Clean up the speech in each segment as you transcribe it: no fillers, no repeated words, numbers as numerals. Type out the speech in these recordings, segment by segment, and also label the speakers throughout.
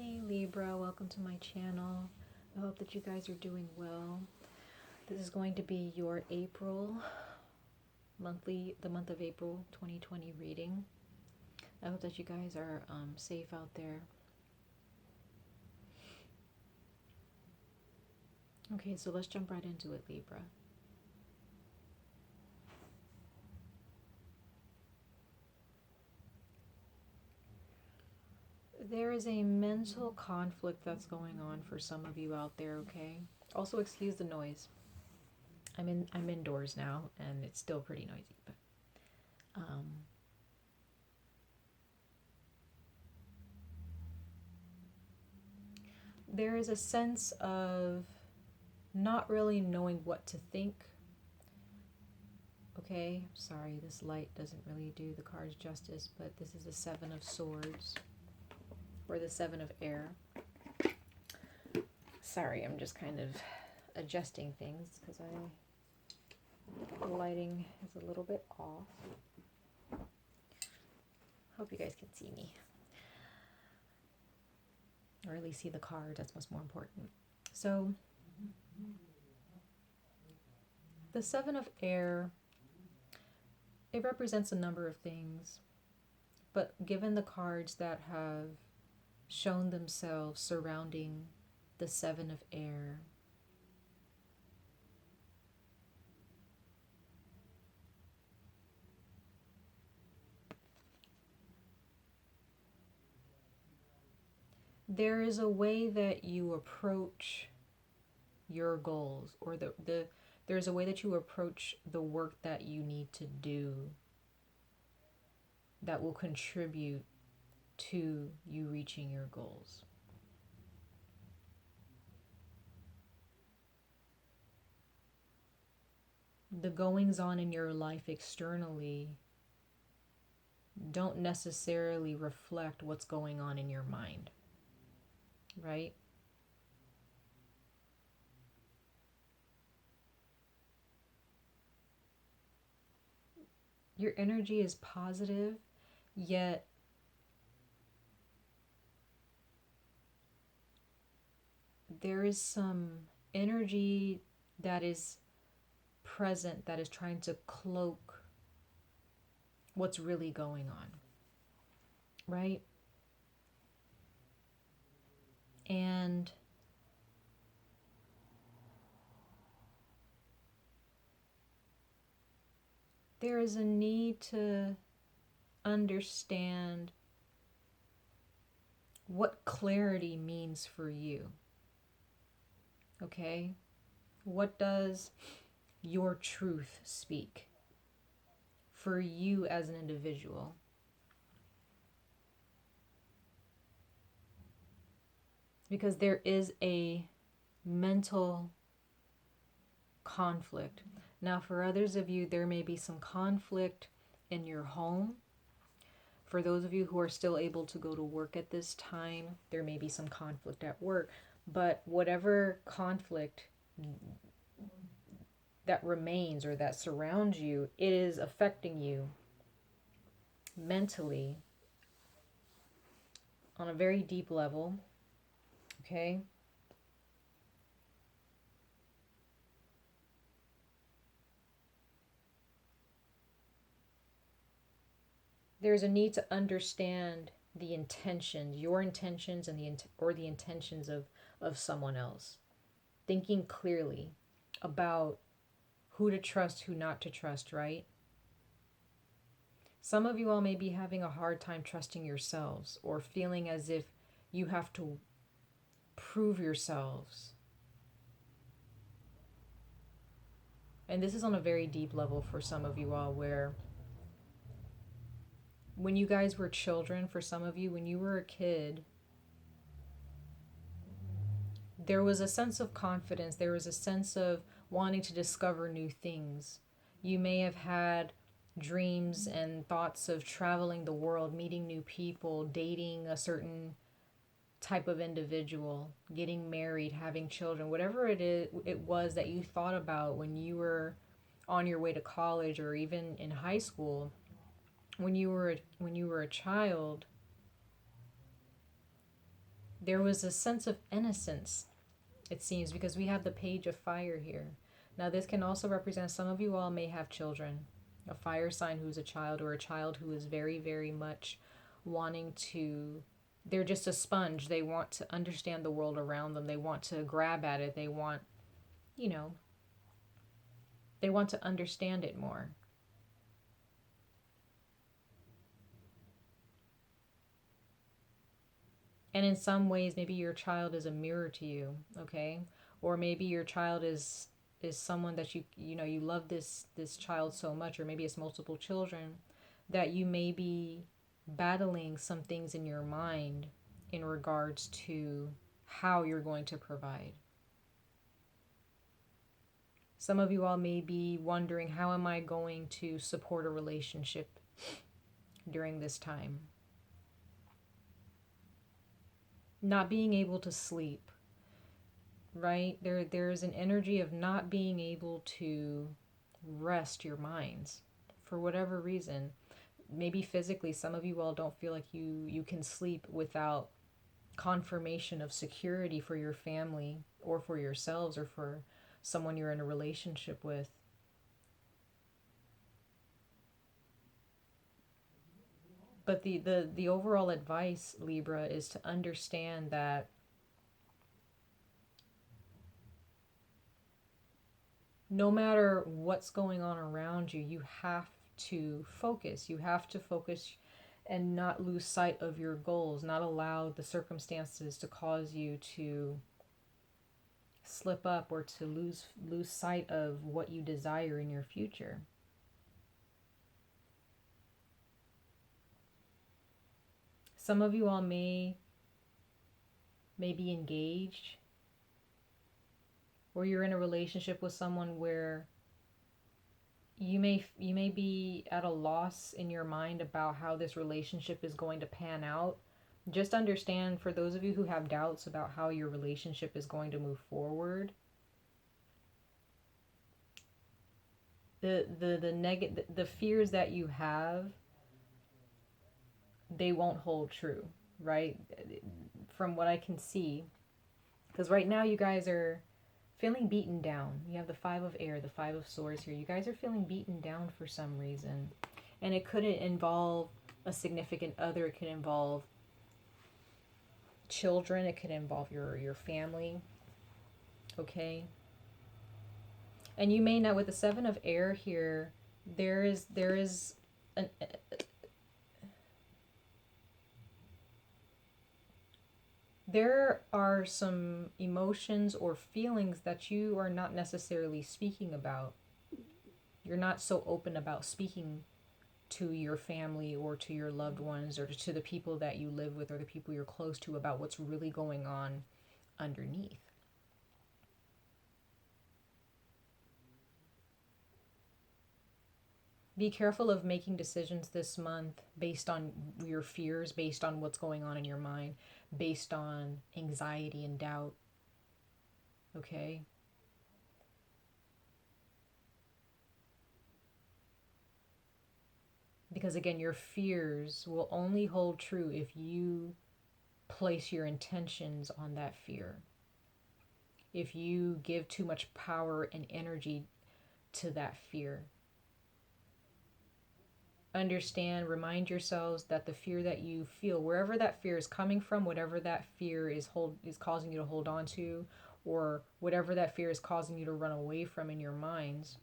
Speaker 1: Hey Libra, welcome to my channel. I hope that you guys are doing well. This is going to be your April monthly, the month of April 2020 reading. I hope that you guys are safe out there. Okay, so let's jump right into it, Libra. There is a mental conflict that's going on for some of you out there, okay? Also, excuse the noise. I'm indoors now and it's still pretty noisy, but there is a sense of not really knowing what to think. Okay, sorry, this light doesn't really do the cards justice, but this is the Seven of Swords, or the Seven of Air. Sorry, I'm just kind of adjusting things because the lighting is a little bit off. Hope you guys can see me. Or at least see the card, that's what's more important. So, the Seven of Air, it represents a number of things, but given the cards that have shown themselves surrounding the Seven of Air, there is a way that you approach your goals, or there's a way that you approach the work that you need to do that will contribute to you reaching your goals. The goings on in your life externally don't necessarily reflect what's going on in your mind, right? Your energy is positive, yet there is some energy that is present that is trying to cloak what's really going on, right? And there is a need to understand what clarity means for you. Okay? What does your truth speak for you as an individual? Because there is a mental conflict. Now, for others of you, there may be some conflict in your home. For those of you who are still able to go to work at this time, there may be some conflict at work. But whatever conflict that remains or that surrounds you, it is affecting you mentally on a very deep level. Okay? There's a need to understand the intentions, your intentions, and the intentions of someone else. Thinking clearly about who to trust, who not to trust, right? Some of you all may be having a hard time trusting yourselves, or feeling as if you have to prove yourselves. And this is on a very deep level for some of you all, where when you guys were children, for some of you, when you were a kid, there was a sense of confidence. There was a sense of wanting to discover new things. You may have had dreams and thoughts of traveling the world, meeting new people, dating a certain type of individual, getting married, having children, whatever it was that you thought about when you were on your way to college, or even in high school. When you were a child, there was a sense of innocence, it seems, because we have the Page of Fire here. Now, this can also represent some of you all may have children, a fire sign who's a child, or a child who is very, very much wanting to, they're just a sponge. They want to understand the world around them. They want to grab at it. They want, you know, they want to understand it more. And in some ways, maybe your child is a mirror to you, okay? Or maybe your child is someone that you know, you love this child so much, or maybe it's multiple children, that you may be battling some things in your mind in regards to how you're going to provide. Some of you all may be wondering, how am I going to support a relationship during this time? Not being able to sleep, right? There's an energy of not being able to rest your minds for whatever reason. Maybe physically, some of you all don't feel like you can sleep without confirmation of security for your family, or for yourselves, or for someone you're in a relationship with. But the overall advice, Libra, is to understand that no matter what's going on around you, you have to focus. You have to focus and not lose sight of your goals, not allow the circumstances to cause you to slip up, or to lose sight of what you desire in your future. Some of you all may be engaged, or you're in a relationship with someone where you may be at a loss in your mind about how this relationship is going to pan out. Just understand, for those of you who have doubts about how your relationship is going to move forward, the fears that you have, they won't hold true, right? From what I can see, because right now you guys are feeling beaten down. You have the Five of Air, the Five of Swords here. You guys are feeling beaten down for some reason. And it couldn't involve a significant other. It could involve children. It could involve your family. Okay? And you may not, with the Seven of Air here, there is an... there are some emotions or feelings that you are not necessarily speaking about. You're not so open about speaking to your family, or to your loved ones, or to the people that you live with, or the people you're close to, about what's really going on underneath. Be careful of making decisions this month based on your fears, based on what's going on in your mind, based on anxiety and doubt. Okay? Because again, your fears will only hold true if you place your intentions on that fear. If you give too much power and energy to that fear. Understand, remind yourselves that the fear that you feel, wherever that fear is coming from, whatever that fear is causing you to hold on to, or whatever that fear is causing you to run away from in your minds,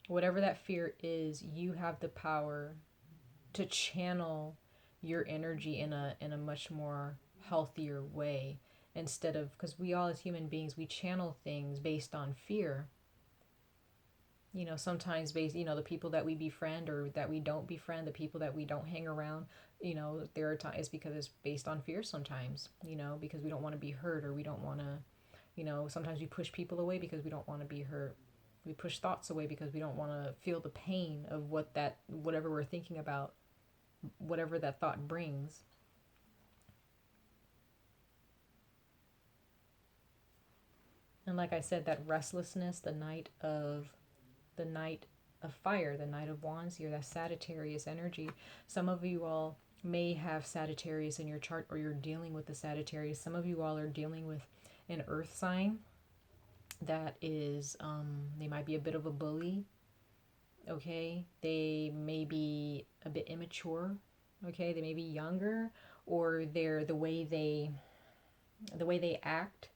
Speaker 1: whatever that fear is, you have the power to channel your energy in a much more healthier way, instead of, because we all as human beings, we channel things based on fear. You know, sometimes based, you know, the people that we befriend or that we don't befriend, the people that we don't hang around, you know, there are times because it's based on fear sometimes, you know, because we don't want to be hurt, or we don't want to, you know, sometimes we push people away because we don't want to be hurt. We push thoughts away because we don't want to feel the pain of whatever we're thinking about, whatever that thought brings. And like I said, that restlessness, the Knight of Fire, the Knight of Wands here, that Sagittarius energy. Some of you all may have Sagittarius in your chart, or you're dealing with the Sagittarius. Some of you all are dealing with an earth sign that is, they might be a bit of a bully. Okay, they may be a bit immature. Okay, they may be younger, or the way they act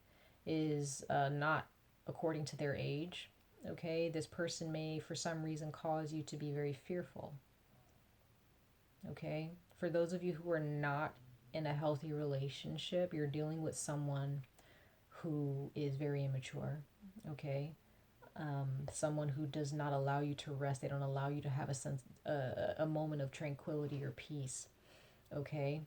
Speaker 1: is not according to their age. Okay, this person may for some reason cause you to be very fearful. Okay, for those of you who are not in a healthy relationship, you're dealing with someone who is very immature. Okay, someone who does not allow you to rest. They don't allow you to have a sense, a moment of tranquility or peace. Okay.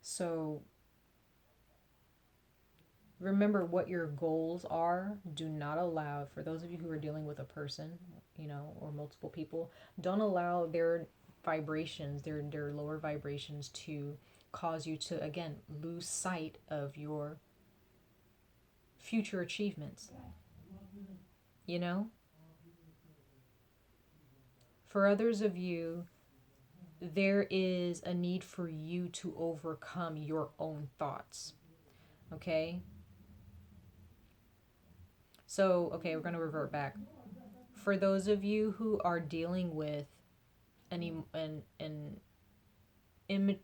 Speaker 1: So remember what your goals are. Do not allow, for those of you who are dealing with a person, or multiple people, don't allow their vibrations, their lower vibrations, to cause you to, again, lose sight of your future achievements. For others of you, there is a need for you to overcome your own thoughts. Okay? So, okay, we're going to revert back. For those of you who are dealing with an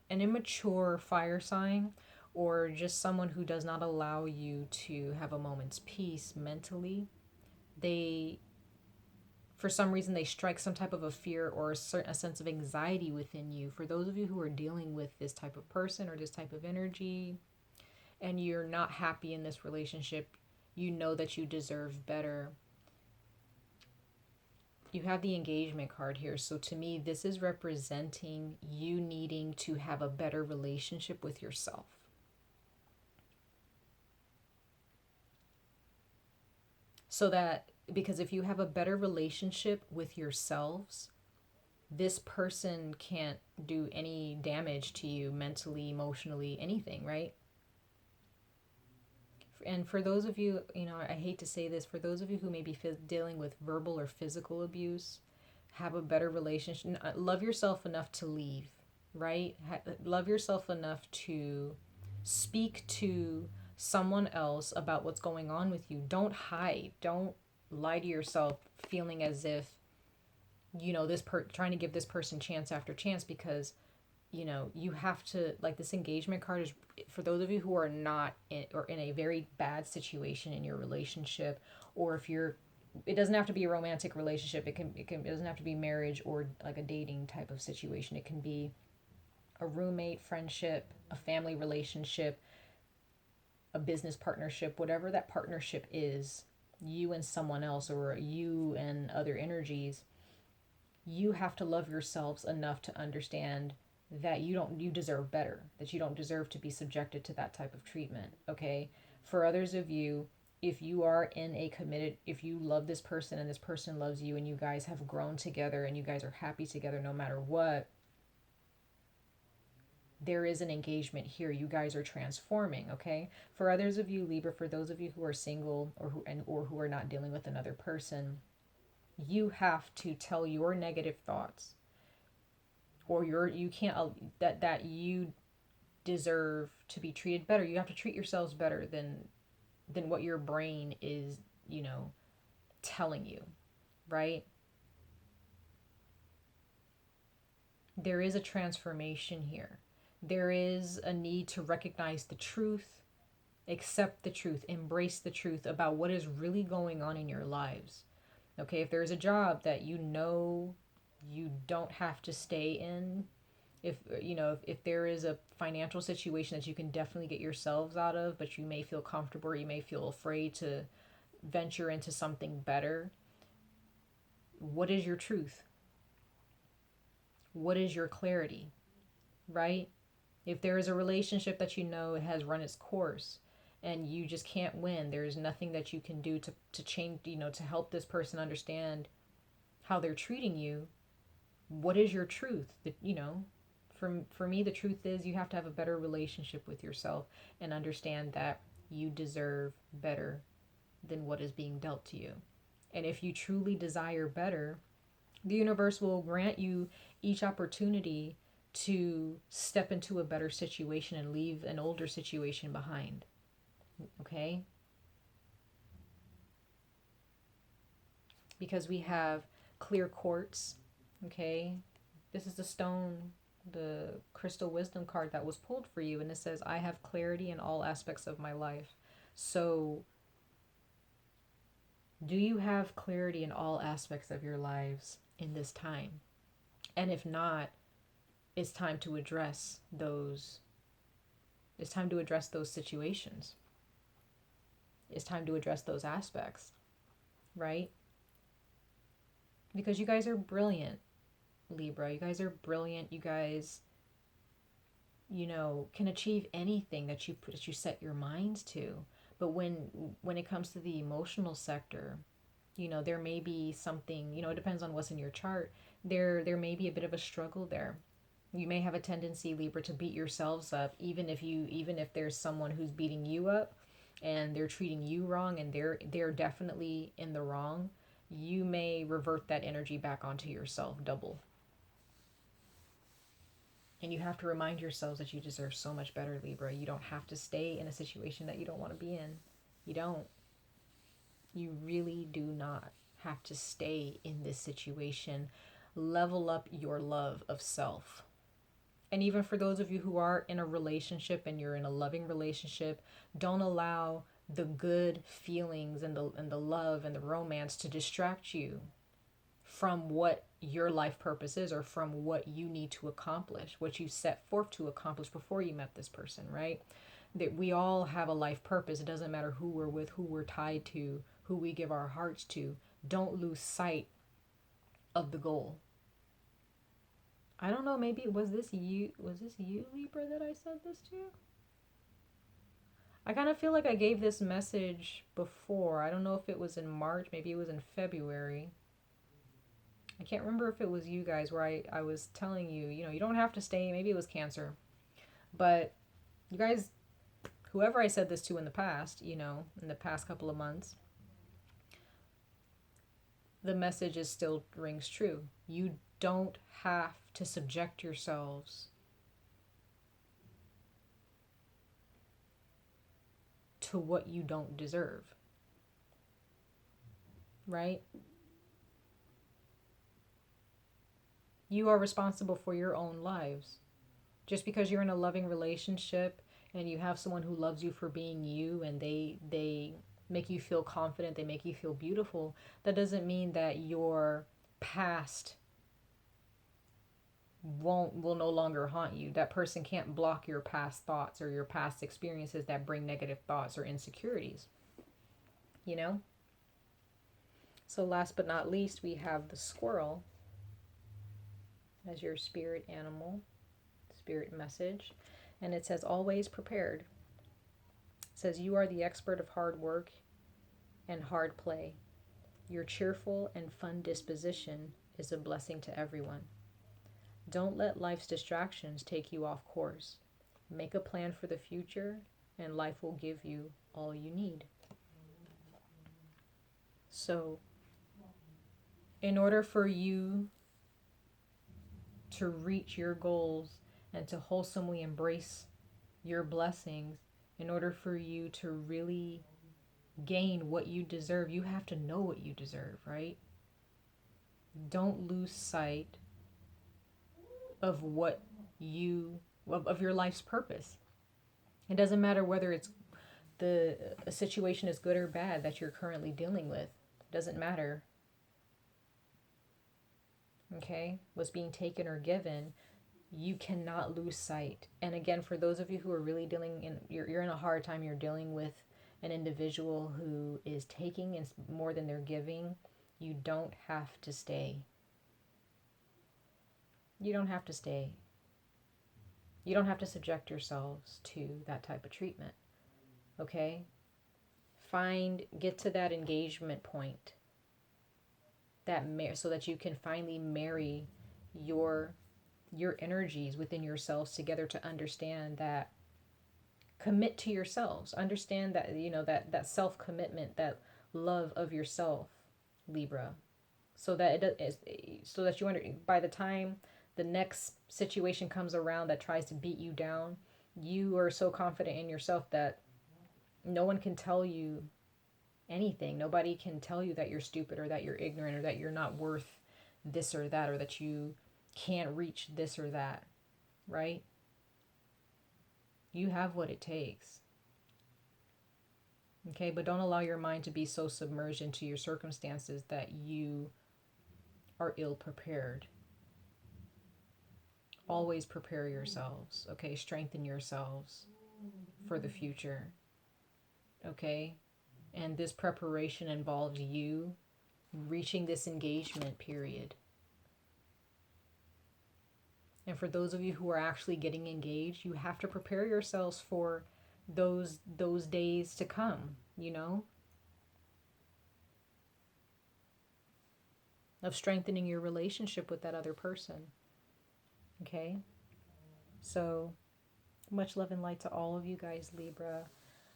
Speaker 1: immature fire sign, or just someone who does not allow you to have a moment's peace mentally, for some reason, they strike some type of a fear or a sense of anxiety within you. For those of you who are dealing with this type of person or this type of energy, and you're not happy in this relationship, you know that you deserve better. You have the engagement card here. So to me, this is representing you needing to have a better relationship with yourself. So that, because if you have a better relationship with yourselves, this person can't do any damage to you mentally, emotionally, anything, right? And for those of you, I hate to say this, for those of you who may be dealing with verbal or physical abuse, have a better relationship. Love yourself enough to leave, right? Love yourself enough to speak to someone else about what's going on with you. Don't hide. Don't lie to yourself, feeling as if, trying to give this person chance after chance, because you have to, like, this engagement card is for those of you who are not in a very bad situation in your relationship, or if you're, it doesn't have to be a romantic relationship. It doesn't have to be marriage or like a dating type of situation. It can be a roommate, friendship, a family relationship, a business partnership, whatever that partnership is, you and someone else, or you and other energies. You have to love yourselves enough to understand that you deserve better, that you don't deserve to be subjected to that type of treatment. Okay, for others of you, if you are in a committed, if you love this person and this person loves you, and you guys have grown together and you guys are happy together no matter what, there is an engagement here. You guys are transforming. Okay, for others of you, Libra, for those of you who are single, or who are not dealing with another person, you have to tell your negative thoughts, or you can't, that you deserve to be treated better. You have to treat yourselves better than what your brain is, telling you, right? There is a transformation here. There is a need to recognize the truth, accept the truth, embrace the truth about what is really going on in your lives. Okay, if there's a job that you don't have to stay in, if there is a financial situation that you can definitely get yourselves out of, but you may feel comfortable, or you may feel afraid to venture into something better, what is your truth? What is your clarity, right? If there is a relationship that has run its course and you just can't win, there's nothing that you can do to change, to help this person understand how they're treating you. What is your truth? For me, the truth is you have to have a better relationship with yourself and understand that you deserve better than what is being dealt to you. And if you truly desire better, The universe will grant you each opportunity to step into a better situation and leave an older situation behind. Okay? Because we have clear quartz. Okay? This is the stone, the crystal wisdom card that was pulled for you. And it says, I have clarity in all aspects of my life. So, do you have clarity in all aspects of your lives in this time? And if not, it's time to address those. It's time to address those situations. It's time to address those aspects, right? Because you guys are brilliant, Libra. You guys are brilliant. You guys, can achieve anything that you set your minds to. But when it comes to the emotional sector, there may be something, it depends on what's in your chart. There may be a bit of a struggle there. You may have a tendency, Libra, to beat yourselves up, even if there's someone who's beating you up and they're treating you wrong and they're definitely in the wrong. You may revert that energy back onto yourself double. And you have to remind yourselves that you deserve so much better, Libra. You don't have to stay in a situation that you don't want to be in. You don't. You really do not have to stay in this situation. Level up your love of self. And even for those of you who are in a relationship and you're in a loving relationship, don't allow the good feelings and the love and the romance to distract you from what your life purpose is, or from what you need to accomplish, what you set forth to accomplish before you met this person, right? That we all have a life purpose. It doesn't matter who we're with, who we're tied to, who we give our hearts to. Don't lose sight of the goal. I don't know, maybe was this you, Libra, that I said this to? I kind of feel like I gave this message before. I don't know if it was in March, maybe it was in February. I can't remember if it was you guys where I was telling you, you don't have to stay. Maybe it was Cancer. But you guys, whoever I said this to in the past, in the past couple of months, the message is still rings true. You don't have to subject yourselves to what you don't deserve. Right? You are responsible for your own lives. Just because you're in a loving relationship and you have someone who loves you for being you, and they make you feel confident, they make you feel beautiful, that doesn't mean that your past will no longer haunt you. That person can't block your past thoughts or your past experiences that bring negative thoughts or insecurities. So last but not least, we have the squirrel as your spirit animal, spirit message. And it says, always prepared. It says, you are the expert of hard work and hard play. Your cheerful and fun disposition is a blessing to everyone. Don't let life's distractions take you off course. Make a plan for the future, and life will give you all you need. So, in order for you to reach your goals and to wholesomely embrace your blessings, in order for you to really gain what you deserve, you have to know what you deserve, right? Don't lose sight of of your life's purpose. It doesn't matter whether it's a situation is good or bad that you're currently dealing with. It doesn't matter. Okay? What's being taken or given, you cannot lose sight. And again, for those of you who are really you're in a hard time, you're dealing with an individual who is taking more than they're giving, you don't have to stay. You don't have to stay. You don't have to subject yourselves to that type of treatment. Okay? Get to that engagement point. So that you can finally marry your energies within yourselves together to understand that. Commit to yourselves. Understand that, that self-commitment, that love of yourself, Libra. so that so that by the time the next situation comes around that tries to beat you down, you are so confident in yourself that no one can tell you anything. Nobody can tell you that you're stupid or that you're ignorant or that you're not worth this or that or that you can't reach this or that, right? You have what it takes. Okay, but don't allow your mind to be so submerged into your circumstances that you are ill prepared. Always prepare yourselves, okay? Strengthen yourselves for the future, okay? And this preparation involves you reaching this engagement period. And for those of you who are actually getting engaged, you have to prepare yourselves for those days to come, you know, of strengthening your relationship with that other person. Okay? So much love and light to all of you guys, Libra.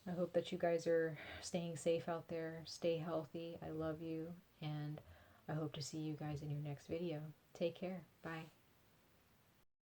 Speaker 1: I hope that you guys are staying safe out there. Stay healthy. I love you. And I hope to see you guys in your next video. Take care. Bye.